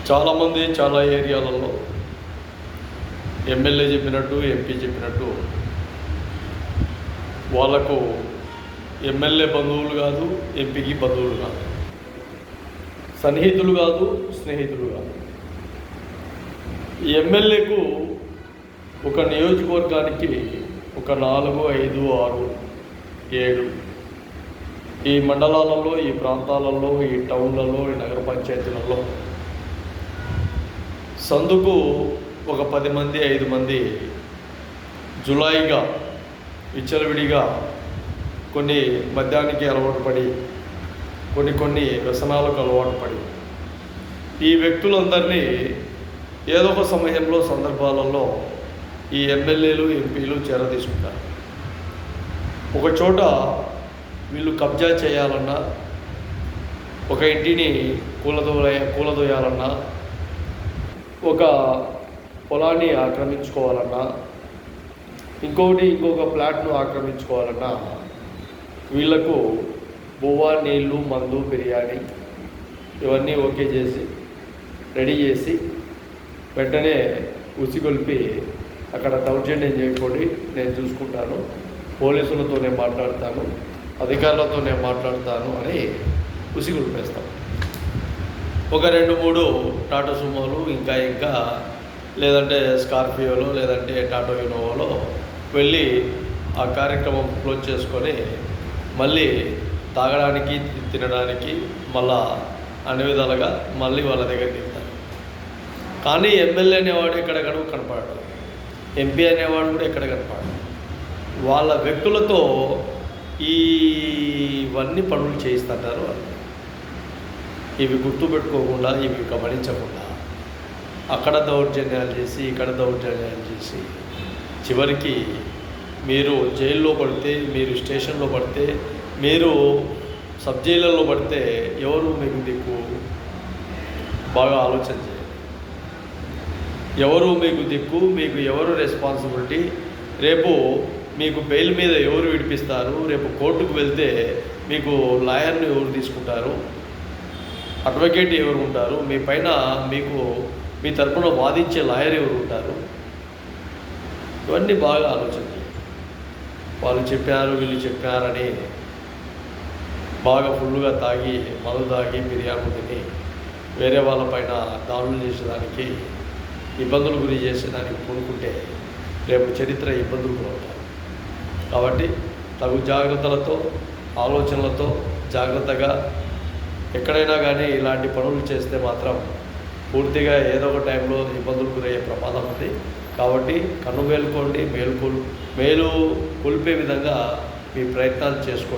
చాలామంది చాలా ఏరియాలలో ఎమ్మెల్యే చెప్పినట్టు, ఎంపీ చెప్పినట్టు వాళ్ళకు ఎమ్మెల్యే బంధువులు కాదు, ఎంపీకి బంధువులు కాదు, సన్నిహితులు కాదు, స్నేహితులు కాదు. ఎమ్మెల్యేకు ఒక నియోజకవర్గానికి ఒక 4, 5, 6, 7 ఈ మండలాలలో, ఈ ప్రాంతాలలో, ఈ టౌన్లలో, ఈ నగర పంచాయతీలలో సందుకు ఒక 10 మంది, 5 మంది జులాయిగా విచ్చలవిడిగా కొన్ని మద్యానికి అలవాటు పడి కొన్ని వ్యసనాలకు అలవాటు పడి ఈ వ్యక్తులందరినీ ఏదో ఒక సమయంలో, సందర్భాలలో ఈ ఎమ్మెల్యేలు, ఎంపీలు చేరదీసుకుంటారు. ఒక చోట వీళ్ళు కబ్జా చేయాలన్నా, ఒక ఇంటిని కూలదోయాలన్నా, ఒక పొలాన్ని ఆక్రమించుకోవాలన్నా, ఇంకొక ప్లాట్ను ఆక్రమించుకోవాలన్నా వీళ్లకు బువ్వ, నీళ్ళు, మందు, బిర్యానీ ఇవన్నీ ఓకే చేసి రెడీ చేసి వెంటనే ఉసిగొల్పి అక్కడ దౌర్జన్యం చేయకూడదు, నేను చూసుకుంటాను, పోలీసులతో నేను మాట్లాడతాను, అధికారులతో నేను మాట్లాడతాను అని ఉసిగొల్పేస్తాం. ఒక 2-3 టాటా సుమోలు ఇంకా లేదంటే స్కార్పియోలో లేదంటే టాటా ఇన్నోవాలో వెళ్ళి ఆ కార్యక్రమం క్లోజ్ చేసుకొని మళ్ళీ తాగడానికి, తినడానికి మళ్ళా అన్ని విధాలుగా మళ్ళీ వాళ్ళ దగ్గరికి వెళ్తారు. కానీ ఎమ్మెల్యే అనేవాడు ఎక్కడెక్కడ కనపడడు, ఎంపీ అనేవాడు కూడా ఎక్కడ కనపడడు. వాళ్ళ వ్యక్తులతో ఇవన్నీ పనులు చేయిస్తుంటారు. వాళ్ళు ఇవి గుర్తుపెట్టుకోకుండా, ఇవి గమనించకుండా అక్కడ దౌర్జన్యాలు చేసి, ఇక్కడ దౌర్జన్యాలు చేసి చివరికి మీరు జైల్లో పడితే, మీరు స్టేషన్లో పడితే, మీరు సబ్ జైళ్ళల్లో పడితే ఎవరు మీకు దిక్కు? బాగా ఆలోచన చేయండి. ఎవరు మీకు దిక్కు? మీకు ఎవరు రెస్పాన్సిబిలిటీ? రేపు మీకు బెయిల్ మీద ఎవరు విడిపిస్తారు? రేపు కోర్టుకు వెళ్తే మీకు లాయర్ని ఎవరు తీసుకుంటారు? అడ్వకేట్ ఎవరు ఉంటారు? మీ పైన మీ తరపున వాదించే లాయర్ ఎవరు ఉంటారు? ఇవన్నీ బాగా ఆలోచన చేయండి. వాళ్ళు చెప్పారు, వీళ్ళు చెప్పారని బాగా ఫుల్గా తాగి, మందు తాగి, బిర్యానీ తిని వేరే వాళ్ళపైన దాడులు చేసేదానికి, ఇబ్బందులు గురి చేసేదానికి పూనుకుంటే రేపు చరిత్ర ఇబ్బందులు అవుతారు. కాబట్టి తగు జాగ్రత్తలతో, ఆలోచనలతో జాగ్రత్తగా ఎక్కడైనా కానీ ఇలాంటి పనులు చేస్తే మాత్రం పూర్తిగా ఏదో ఒక టైంలో ఇబ్బందులు గురయ్యే ప్రమాదం ఉంది. కాబట్టి కన్ను మేలుకోండి, మేలు కొలిపే విధంగా మీ ప్రయత్నాలు చేసుకోండి.